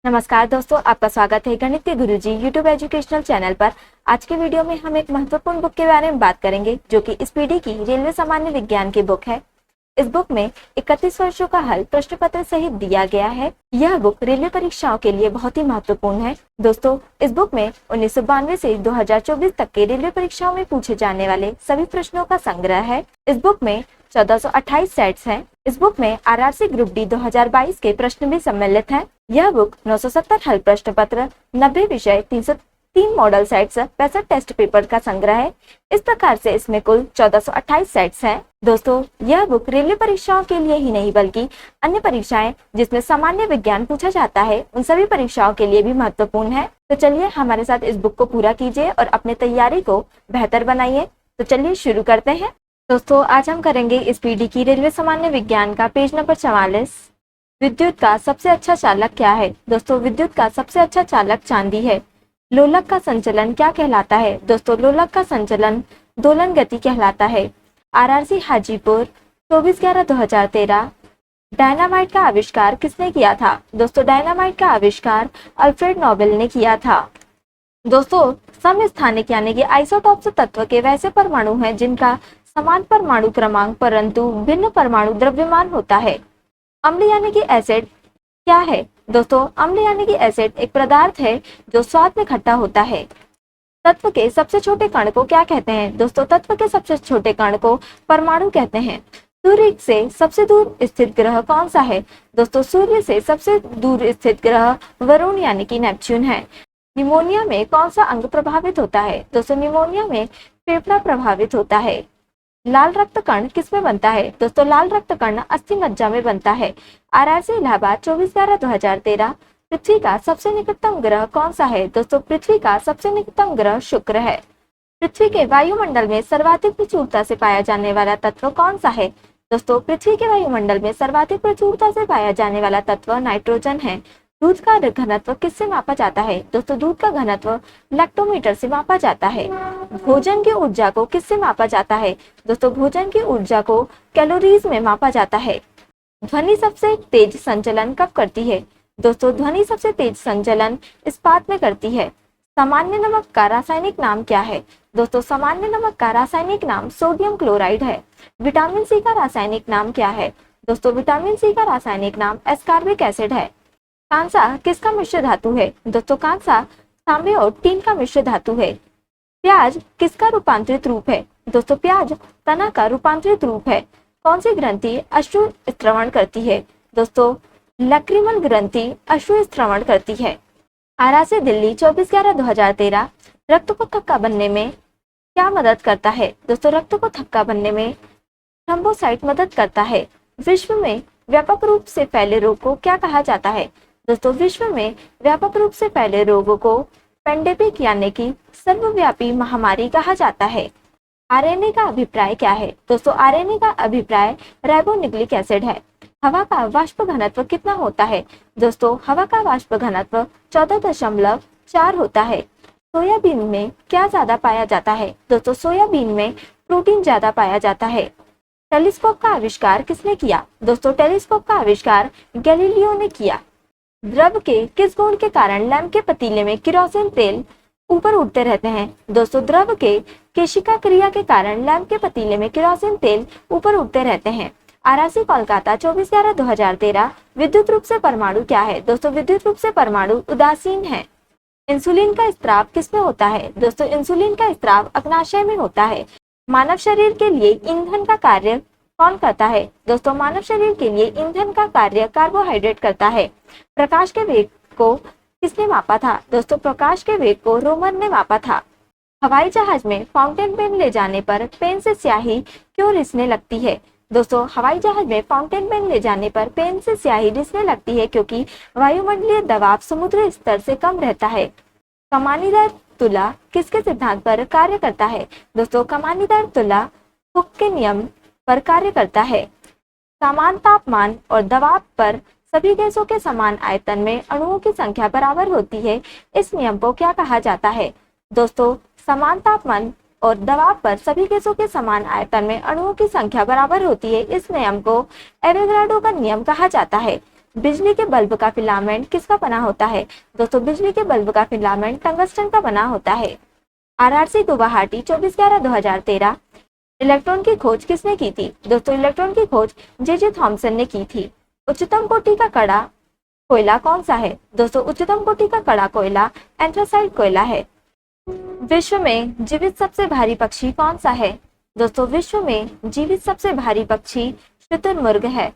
नमस्कार दोस्तों, आपका स्वागत है गणित के गुरुजी यूट्यूब एजुकेशनल चैनल पर। आज के वीडियो में हम एक महत्वपूर्ण बुक के बारे में बात करेंगे जो कि इस पीढ़ी की रेलवे सामान्य विज्ञान की बुक है। इस बुक में 31 वर्षों का हल प्रश्न पत्र सहित दिया गया है। यह बुक रेलवे परीक्षाओं के लिए बहुत ही महत्वपूर्ण है। दोस्तों, इस बुक में 1992 से 2024 तक के रेलवे परीक्षाओं में पूछे जाने वाले सभी प्रश्नों का संग्रह है। इस बुक में 1428 सेट्स हैं। इस बुक में आरआरसी ग्रुप डी 2022 के प्रश्न भी सम्मिलित हैं। यह बुक 970 हल प्रश्न पत्र, 90 विषय, 303 मॉडल सेट्स, 65 टेस्ट पेपर का संग्रह है। इस प्रकार से इसमें कुल 1428 सेट्स हैं। दोस्तों, यह बुक रेलवे परीक्षाओं के लिए ही नहीं बल्कि अन्य परीक्षाएं जिसमें सामान्य विज्ञान पूछा जाता है उन सभी परीक्षाओं के लिए भी महत्वपूर्ण है। तो चलिए हमारे साथ इस बुक को पूरा कीजिए और अपने तैयारी को बेहतर बनाइए। तो चलिए शुरू करते हैं। दोस्तों, आज हम करेंगे इस पीढ़ी की रेलवे सामान्य विज्ञान का पेज नंबर 44। विद्युत का सबसे अच्छा चालक क्या है? दोस्तों, विद्युत का सबसे अच्छा चालक चांदी है। लोलक का संचलन क्या कहलाता है? दोस्तों, लोलक का संचलन दोलन गति कहलाता है। आरआरसी हाजीपुर 24/11/2013। डायनामाइट का आविष्कार किसने किया था? दोस्तों, डायनामाइट का आविष्कार अल्फ्रेड नोबेल ने किया था। दोस्तों, समस्थानिक यानी कि आइसोटॉप्स तत्व के वैसे परमाणु हैं जिनका समान परमाणु क्रमांक परंतु भिन्न परमाणु द्रव्यमान होता है। अम्ल यानी कि एसिड क्या है? दोस्तों, अम्ल यानी कि एसिड एक पदार्थ है जो स्वाद में खट्टा होता है। तत्व के सबसे छोटे कण को क्या कहते हैं? दोस्तों, तत्व के सबसे छोटे कण को परमाणु कहते हैं। सूर्य से सबसे दूर स्थित ग्रह कौन सा है? दोस्तों, सूर्य से सबसे दूर स्थित ग्रह वरुण यानी कि नेपच्यून है। निमोनिया में कौन सा अंग प्रभावित होता है? दोस्तों, निमोनिया में फेफड़ा प्रभावित होता है। लाल रक्त कण किसमें बनता है? दोस्तों, लाल रक्त कण अस्थि मज्जा में बनता है। आरआरसी इलाहाबाद 24/11/2013। पृथ्वी का सबसे निकटतम ग्रह कौन सा है? दोस्तों, पृथ्वी का सबसे निकटतम ग्रह शुक्र है। पृथ्वी के वायुमंडल में सर्वाधिक प्रचुरता से पाया जाने वाला तत्व कौन सा है? दोस्तों, पृथ्वी के वायुमंडल में सर्वाधिक प्रचुरता से पाया जाने वाला तत्व नाइट्रोजन है। दूध का घनत्व किससे मापा जाता है? दोस्तों, दूध का घनत्व लैक्टोमीटर से मापा जाता है। भोजन की ऊर्जा को किससे मापा जाता है? दोस्तों, भोजन की ऊर्जा को कैलोरीज में मापा जाता है। ध्वनि सबसे तेज संचलन कब करती है? दोस्तों, ध्वनि सबसे तेज संचलन इस्पात में करती है। सामान्य नमक का रासायनिक नाम क्या है? दोस्तों, सामान्य नमक का रासायनिक नाम सोडियम क्लोराइड है। विटामिन सी का रासायनिक नाम क्या है? दोस्तों, विटामिन सी का रासायनिक नाम एस्कॉर्बिक एसिड है। कांसा किसका मिश्र धातु है? दोस्तों, कांसा तांबे और टीन का मिश्र धातु है। प्याज किसका रूपांतरित रूप है? दोस्तों, प्याज तना का रूपांतरित रूप है। कौन सी ग्रंथि अश्रु स्त्रवण करती है? दोस्तों, लक्रिमल ग्रंथि अश्रु स्त्रवण करती है। आरआरसी दिल्ली 24/11/2013। रक्त को थक्का बनने में क्या मदद करता है? दोस्तों, रक्त को थक्का बनने में थ्रोम्बोसाइट मदद करता है। विश्व में व्यापक रूप से फैले रोग को क्या कहा जाता है? दोस्तों, विश्व में व्यापक रूप से फैले रोगों को पेंडेमिक यानी कि सर्वव्यापी महामारी कहा जाता है। आरएनए का अभिप्राय क्या है? दोस्तों, आरएनए का अभिप्राय राइबोन्यूक्लिक एसिड है। हवा का वाष्प घनत्व कितना होता है? दोस्तों, हवा का वाष्प घनत्व 14.4 होता है। सोयाबीन में क्या ज्यादा पाया जाता है? दोस्तों, सोयाबीन में प्रोटीन ज्यादा पाया जाता है। टेलीस्कोप का आविष्कार किसने किया? दोस्तों, टेलीस्कोप का आविष्कार गैलीलियो ने किया। द्रव के किस गुण के कारण लैंप के पतीले में केरोसिन तेल ऊपर उठते रहते हैं? दोस्तों, द्रव के केशिका क्रिया के कारण लैंप के पतीले में केरोसिन तेल ऊपर उठते रहते हैं। आरआरसी कोलकाता 24/11/2013। विद्युत रूप से परमाणु क्या है? दोस्तों, विद्युत रूप से परमाणु उदासीन है। इंसुलिन का स्त्राव किसमें होता है? दोस्तों, इंसुलिन का स्त्राव अग्नाशय में होता है। मानव शरीर के लिए ईंधन का कार्य कौन करता है? दोस्तों, मानव शरीर के लिए ईंधन का कार्य कार्बोहाइड्रेट करता है। प्रकाश के वेग को किसने मापा था? दोस्तों, प्रकाश के वेग को रोमन ने मापा था। हवाई जहाज में फाउंटेन पेन ले जाने पर पेन से स्याही क्यों रिसने लगती है? दोस्तों, हवाई जहाज में फाउंटेन पेन ले जाने पर पेन से स्याही रिसने लगती है क्योंकि वायुमंडलीय दबाव समुद्र स्तर से कम रहता है। कमानीदार तुला किसके सिद्धांत पर कार्य करता है? दोस्तों, कमानीदार तुला हुक के नियम पर कार्य करता है। समान तापमान और दबाव पर सभी गैसों के समान आयतन में अणुओं की संख्या बराबर होती है। इस नियम को क्या कहा जाता है? दोस्तों, समान तापमान और दबाव पर सभी गैसों के समान आयतन में अणुओं की संख्या बराबर होती है। इस नियम को एवोगाड्रो का नियम कहा जाता है। बिजली के बल्ब का फिलामेंट किसका बना होता है? दोस्तों बिजली के बल्ब का फिलामेंट टंगस्टन का बना होता है। आरआरसी गुवाहाटी 24/11/2013। इलेक्ट्रॉन की खोज किसने की थी? दोस्तों इलेक्ट्रॉन की खोज जे थॉमसन ने की थी। उच्चतम कोटि का कड़ा कोयला कौन सा है? दोस्तों उच्चतम कोटि का कड़ा कोयला एंथ्रासाइट कोयला है। विश्व में जीवित सबसे भारी पक्षी कौन सा है? दोस्तों विश्व में जीवित सबसे भारी पक्षी शुतुरमुर्ग है।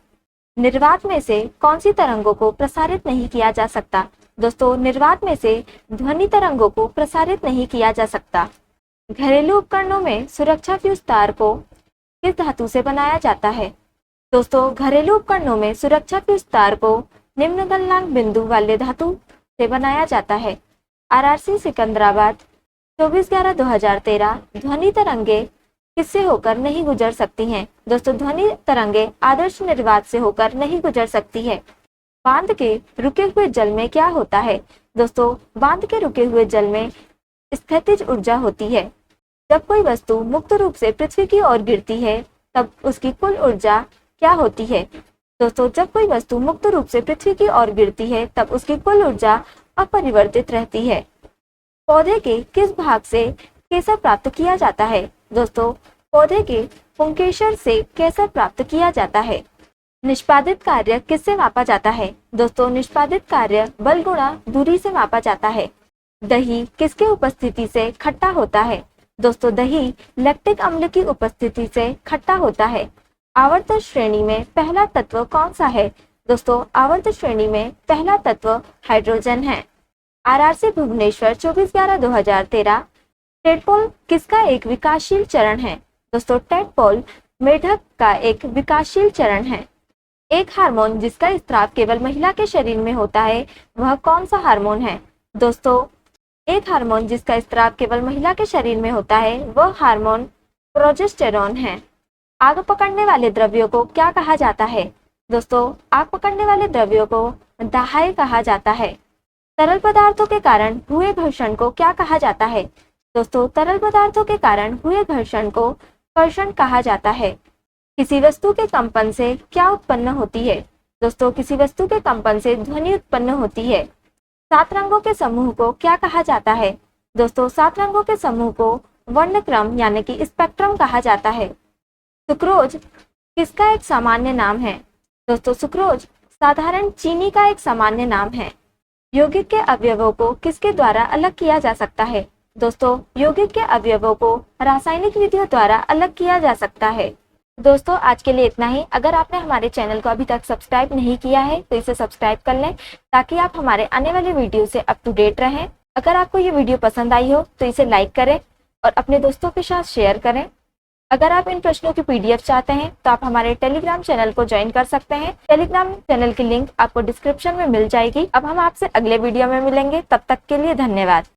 निर्वात में से कौन सी तरंगों को प्रसारित नहीं किया जा सकता? दोस्तों निर्वात में से ध्वनि तरंगों को प्रसारित नहीं किया जा सकता। घरेलू उपकरणों में सुरक्षा फ्यूज तार को किस धातु से बनाया जाता है? दोस्तों घरेलू उपकरणों में सुरक्षा फ्यूज तार को निम्न गलनांक बिंदु वाले धातु से बनाया जाता है। आरआरसी सिकंदराबाद 24/11/2013। ध्वनि तरंगे किससे होकर नहीं गुजर सकती हैं? दोस्तों ध्वनि तरंगे आदर्श निर्वात से होकर नहीं गुजर सकती है। बांध के रुके हुए जल में क्या होता है? दोस्तों बांध के रुके हुए जल में स्थितिज ऊर्जा होती है। जब कोई वस्तु मुक्त रूप से पृथ्वी की ओर गिरती है तब उसकी कुल ऊर्जा क्या होती है? दोस्तों जब कोई वस्तु मुक्त रूप से पृथ्वी की ओर गिरती है तब उसकी कुल ऊर्जा अपरिवर्तित रहती है। पौधे के किस भाग से केसर प्राप्त किया जाता है? दोस्तों पौधे के पुंकेसर से केसर प्राप्त किया जाता है। निष्पादित कार्य किससे मापा जाता है? दोस्तों निष्पादित कार्य बल गुणा दूरी से मापा जाता है। दही किसके उपस्थिति से खट्टा होता है? दोस्तों दही लैक्टिक अम्ल की उपस्थिति से खट्टा होता है। आवर्त श्रेणी में पहला तत्व कौन सा है? दोस्तों आवर्त श्रेणी में पहला तत्व हाइड्रोजन है। आरआरसी भुवनेश्वर 24/11/2013। टेडपोल किसका एक विकासशील चरण है? दोस्तों टेडपोल मेढक का एक विकासशील चरण है। एक हार्मोन जिसका स्त्राव केवल महिला के शरीर में होता है वह कौन सा हार्मोन है? दोस्तों एक हार्मोन जिसका स्त्राव केवल महिला के शरीर में होता है वह हार्मोन प्रोजेस्टेरोन है। आग पकड़ने वाले द्रव्यों को क्या कहा जाता है? दोस्तों आग पकड़ने वाले द्रव्यों को दाह्य कहा जाता है। तरल पदार्थों के कारण हुए घर्षण को क्या कहा जाता है? दोस्तों तरल पदार्थों के कारण हुए घर्षण को कर्षण कहा जाता है। किसी वस्तु के कंपन से क्या उत्पन्न होती है? दोस्तों किसी वस्तु के कंपन से ध्वनि उत्पन्न होती है। 7 रंगों के समूह को क्या कहा जाता है? दोस्तों 7 रंगों के समूह को वर्णक्रम यानी कि स्पेक्ट्रम कहा जाता है। सुक्रोज किसका एक सामान्य नाम है? दोस्तों सुक्रोज साधारण चीनी का एक सामान्य नाम है। यौगिक के अवयवों को किसके द्वारा अलग किया जा सकता है? दोस्तों यौगिक के अवयवों को रासायनिक विधियों द्वारा अलग किया जा सकता है। दोस्तों आज के लिए इतना ही। अगर आपने हमारे चैनल को अभी तक सब्सक्राइब नहीं किया है तो इसे सब्सक्राइब कर लें ताकि आप हमारे आने वाले वीडियो से अप टू डेट रहें। अगर आपको ये वीडियो पसंद आई हो तो इसे लाइक करें और अपने दोस्तों के साथ शेयर करें। अगर आप इन प्रश्नों की PDF चाहते हैं तो आप हमारे टेलीग्राम चैनल को ज्वाइन कर सकते हैं। टेलीग्राम चैनल की लिंक आपको डिस्क्रिप्शन में मिल जाएगी। अब हम आपसे अगले वीडियो में मिलेंगे, तब तक के लिए धन्यवाद।